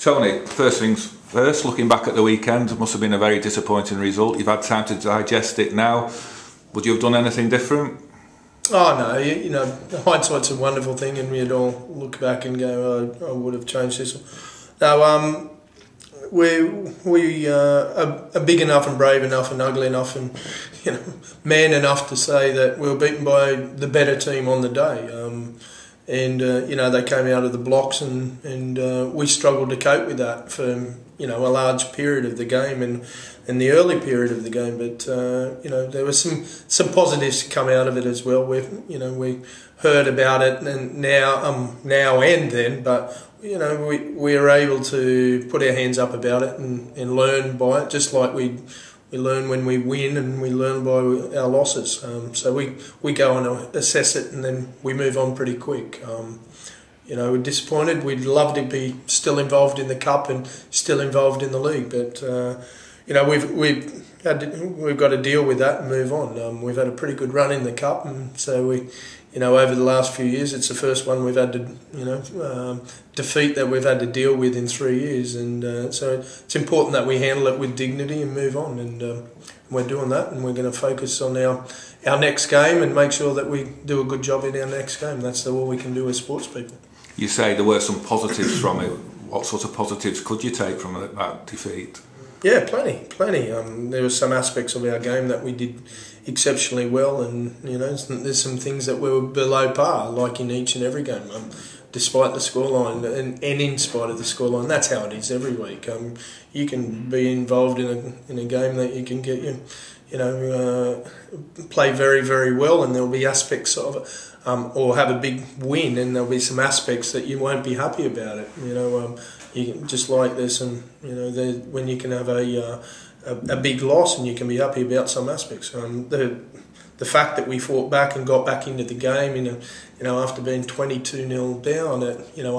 Tony, first things first, looking back at the weekend, it must have been a very disappointing result. You've had time to digest it now. Would you have done anything different? Oh no, you know, hindsight's a wonderful thing, and we'd all look back and go, I would have changed this. No, we are big enough and brave enough and ugly enough and, you know, man enough to say that we were beaten by the better team on the day. You know, they came out of the blocks and we struggled to cope with that for, you know, a large period of the game and the early period of the game. But you know, there was some positives to come out of it as well. We heard about it and now and then, but you know, we are able to put our hands up about it and learn by it, just like we learn when we win and we learn by our losses. So we go and assess it and then we move on pretty quick. You know, we're disappointed. We'd love to be still involved in the cup and still involved in the league, but you know, we've got to deal with that and move on. We've had a pretty good run in the cup, and so you know, over the last few years, it's the first one we've had to, you know, defeat that we've had to deal with in 3 years, and so it's important that we handle it with dignity and move on, and we're doing that, and we're going to focus on our next game and make sure that we do a good job in our next game. That's all we can do as sports people. You say there were some positives from it. What sort of positives could you take from that defeat? Yeah, plenty. There were some aspects of our game that we did exceptionally well, and you know, there's some things that were below par, like in each and every game, despite the scoreline and in spite of the scoreline. That's how it is every week. You can be involved in a game that you can get play very, very well, and there'll be aspects of it, or have a big win, and there'll be some aspects that you won't be happy about it. You know, you can, just like there's some, you know, when you can have a big loss and you can be happy about some aspects. The fact that we fought back and got back into the game, you know, after being 22-0 down,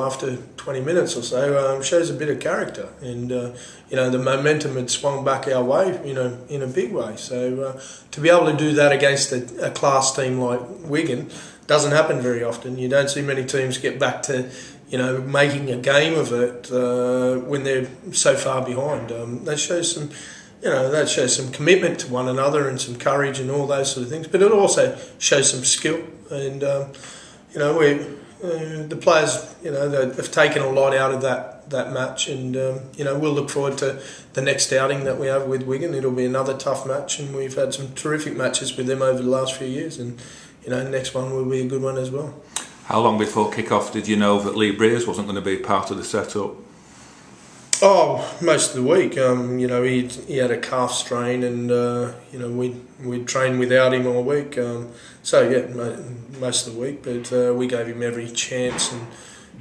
after 20 minutes or so, shows a bit of character, and you know, the momentum had swung back our way, you know, in a big way. So to be able to do that against a class team like Wigan doesn't happen very often. You don't see many teams get back to, you know, making a game of it when they're so far behind. That shows some commitment to one another and some courage and all those sort of things. But it also shows some skill, and you know, the players, you know, have taken a lot out of that match, and you know, we'll look forward to the next outing that we have with Wigan. It'll be another tough match, and we've had some terrific matches with them over the last few years, and you know, the next one will be a good one as well. How long before kick-off did you know that Lee Briers wasn't going to be part of the setup? Oh, most of the week. You know, he had a calf strain, and you know, we'd trained without him all week. So yeah, most of the week. But we gave him every chance, and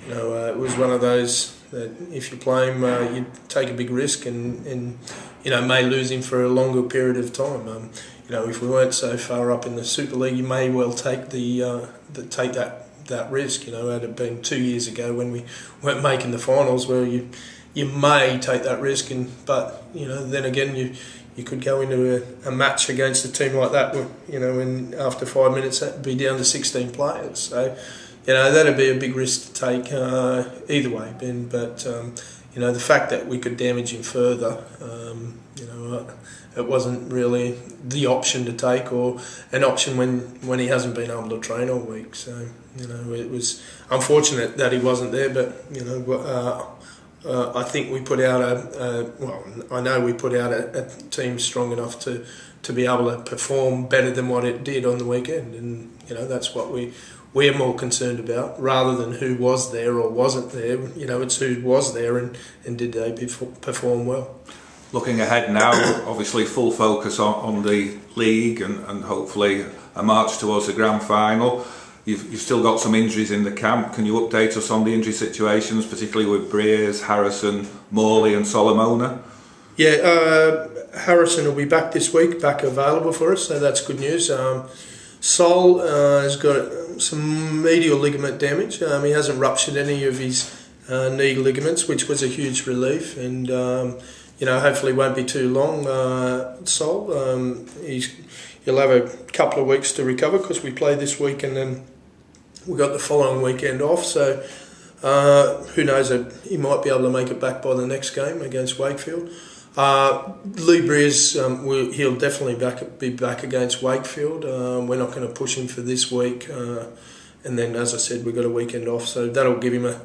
you know, it was one of those that if you play him, you take a big risk, and you know, may lose him for a longer period of time. You know, if we weren't so far up in the Super League, you may well take that risk. You know, had it been 2 years ago when we weren't making the finals, where you may take that risk, but you know, then again, you could go into a match against a team like that, you know, and after 5 minutes that'd be down to 16 players. So, you know, that'd be a big risk to take either way, Ben. But you know, the fact that we could damage him further, you know, it wasn't really the option to take, or an option when he hasn't been able to train all week. So, you know, it was unfortunate that he wasn't there, but you know, I think we put out I know we put out a team strong enough to be able to perform better than what it did on the weekend, and you know, that's what we're more concerned about, rather than who was there or wasn't there. You know, it's who was there and did they perform well. Looking ahead now, obviously full focus on the league and hopefully a march towards the grand final. You've still got some injuries in the camp. Can you update us on the injury situations, particularly with Briers, Harrison, Morley and Solomona? Yeah, Harrison will be back this week, back available for us, so that's good news. Sol has got some medial ligament damage. He hasn't ruptured any of his knee ligaments, which was a huge relief, and you know, hopefully won't be too long. Sol, he'll have a couple of weeks to recover, because we play this week and then we got the following weekend off. So Who knows, he might be able to make it back by the next game against Wakefield. Lee Briers, he'll definitely be back against Wakefield. We're not going to push him for this week. And then, as I said, we've got a weekend off, so that'll give him a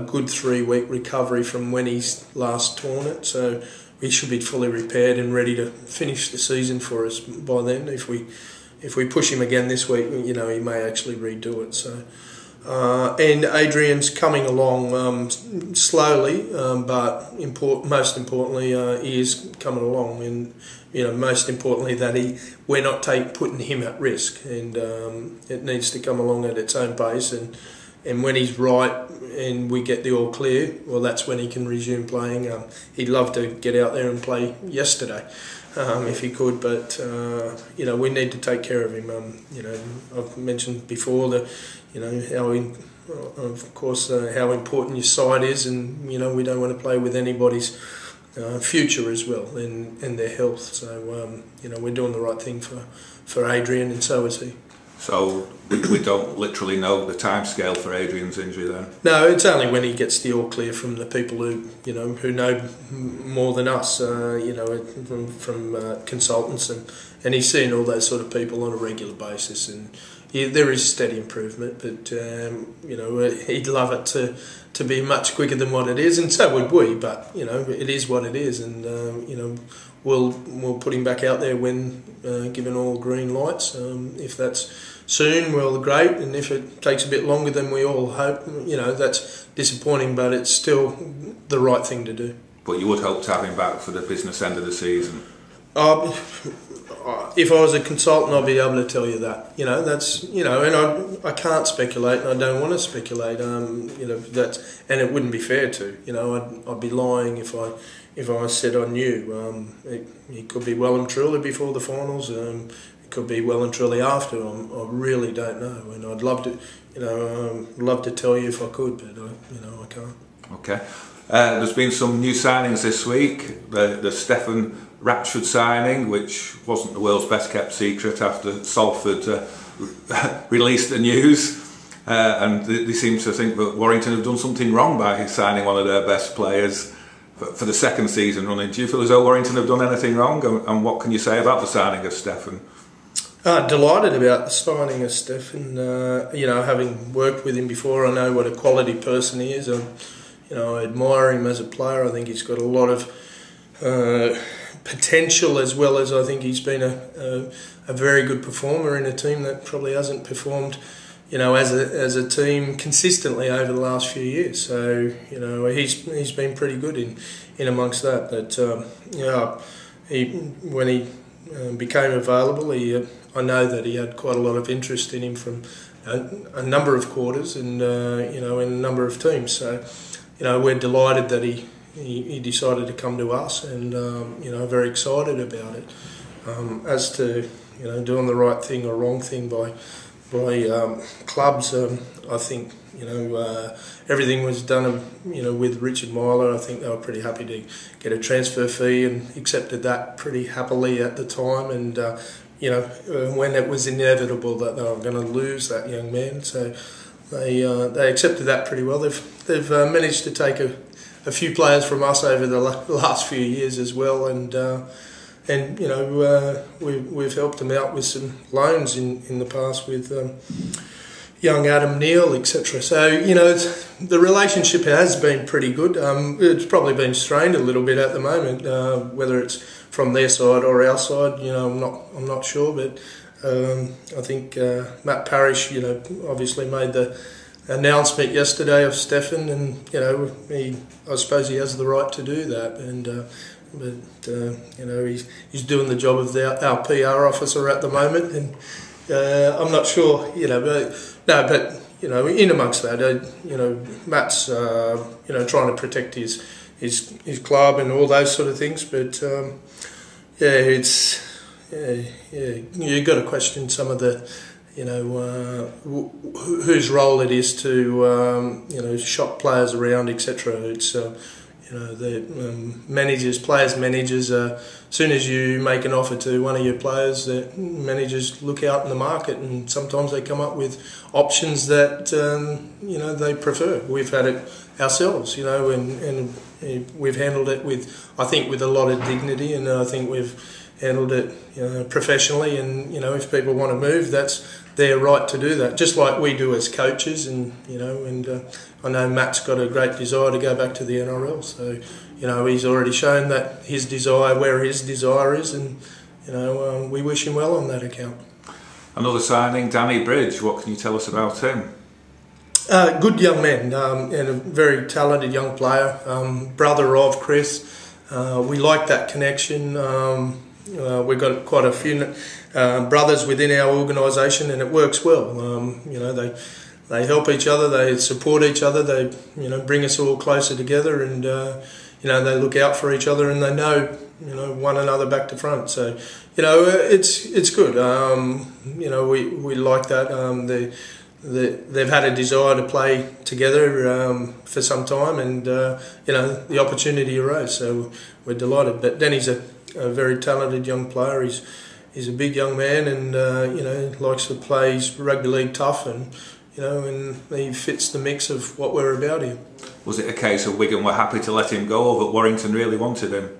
good 3-week recovery from when he's last torn it. So he should be fully repaired and ready to finish the season for us by then. If we push him again this week, he may actually redo it. So. And Adrian's coming along slowly, but most importantly, he is coming along, and most importantly that we're not putting him at risk, and it needs to come along at its own pace, and when he's right and we get the all clear, well, that's when he can resume playing. He'd love to get out there and play yesterday. If he could, but we need to take care of him. I've mentioned before that how important your side is, and we don't want to play with anybody's future as well and their health. So we're doing the right thing for Adrian, and so is he. So we don't literally know the timescale for Adrian's injury then? No, it's only when he gets the all clear from the people who know more than us, from consultants, and he's seeing all those sort of people on a regular basis, and there is steady improvement, but he'd love it to be much quicker than what it is, and so would we, but it is what it is, and we'll put him back out there when given all green lights. If that's soon, well, great, and if it takes a bit longer than we all hope, that's disappointing, but it's still the right thing to do. But you would hope to have him back for the business end of the season? If I was a consultant, I'd be able to tell you that. That's and I can't speculate, and I don't want to speculate. And it wouldn't be fair to. I'd be lying if I said I knew. It could be well and truly before the finals. It could be well and truly after. I really don't know, and I'd love to. Love to tell you if I could, but I can't. Okay. There's been some new signings this week. The Stefan Ratchford signing, which wasn't the world's best kept secret after Salford released the news, and they seem to think that Warrington have done something wrong by signing one of their best players for the second season running. Do you feel as though Warrington have done anything wrong, and what can you say about the signing of Stefan? Delighted about the signing of Stefan. Having worked with him before, I know what a quality person he is. I admire him as a player. I think he's got a lot of potential, as well as I think he's been a very good performer in a team that probably hasn't performed, as a team consistently over the last few years. So he's been pretty good in amongst that. But when he became available, I know that he had quite a lot of interest in him from a number of quarters and in a number of teams. So. We're delighted that he decided to come to us, and very excited about it. As to doing the right thing or wrong thing by clubs, I think everything was done with Richard Myler. I think they were pretty happy to get a transfer fee and accepted that pretty happily at the time, and when it was inevitable that they were going to lose that young man, so. They accepted that pretty well. They've managed to take a few players from us over the last few years as well, and we've helped them out with some loans in the past with young Adam Neal, etc. So the relationship has been pretty good. It's probably been strained a little bit at the moment, whether it's from their side or our side. I'm not sure, but. I think Matt Parrish, obviously made the announcement yesterday of Stefan, and I suppose he has the right to do that. And he's doing the job of our PR officer at the moment, and I'm not sure, but in amongst that, Matt's trying to protect his club and all those sort of things, but it's. Yeah, you've got to question some of the, whose role it is to, shop players around, etc. It's, You know, the players, managers. As soon as you make an offer to one of your players, the managers look out in the market, and sometimes they come up with options that you know, they prefer. We've had it ourselves, you know, and we've handled it with, I think, with a lot of dignity, and I think we've handled it, you know, professionally. And you know, if people want to move, that's their right to do that, just like we do as coaches. And you know, and I know Matt's got a great desire to go back to the NRL, so you know, he's already shown that his desire, where his desire is, and you know, we wish him well on that account. Another signing, Danny Bridge. What can you tell us about him? Good young man, and a very talented young player, brother of Chris. We like that connection. We've got quite a few brothers within our organisation, and it works well. You know, they help each other, they support each other, they, you know, bring us all closer together, and you know, they look out for each other, and they know, you know, one another back to front. So you know, it's good. You know, we like that. They've had a desire to play together for some time, and you know, the opportunity arose, so we're delighted. But Danny's a very talented young player. He's a big young man, and you know, likes to play rugby league tough, and you know, and he fits the mix of what we're about here. Was it a case of Wigan were happy to let him go, or that Warrington really wanted him?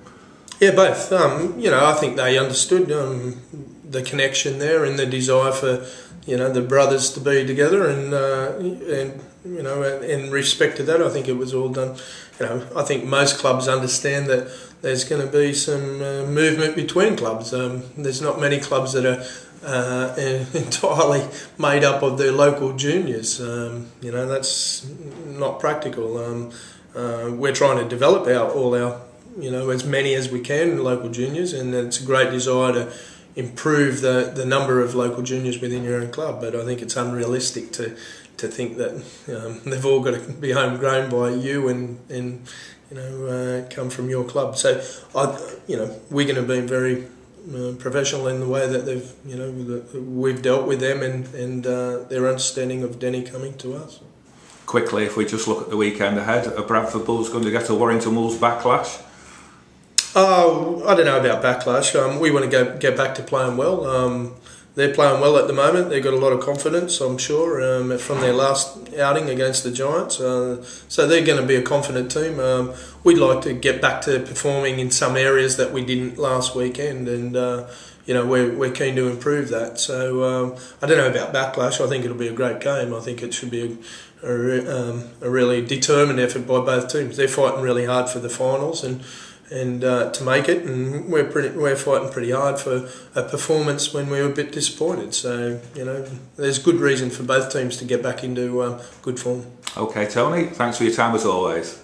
Yeah, both. You know, I think they understood the connection there, and the desire for, you know, the brothers to be together, and you know, in respect to that, I think it was all done. You know, I think most clubs understand that there's going to be some movement between clubs. There's not many clubs that are entirely made up of their local juniors. You know, that's not practical. We're trying to develop all our, you know, as many as we can in local juniors, and it's a great desire to improve the number of local juniors within your own club. But I think it's unrealistic to think that they've all got to be homegrown by you and you know, come from your club. So you know, Wigan have been very professional in the way that they've, you know, we've dealt with them, and their understanding of Denny coming to us. Quickly, if we just look at the weekend ahead, are Bradford Bulls going to get a Warrington Wolves backlash? Oh, I don't know about backlash. We want to get back to playing well. They're playing well at the moment. They've got a lot of confidence, I'm sure, from their last outing against the Giants. So they're going to be a confident team. We'd like to get back to performing in some areas that we didn't last weekend, and you know, we're keen to improve that. So I don't know about backlash. I think it'll be a great game. I think it should be a really determined effort by both teams. They're fighting really hard for the finals, and to make it, and we're fighting pretty hard for a performance when we were a bit disappointed. So you know, there's good reason for both teams to get back into good form. Okay, Tony, thanks for your time as always.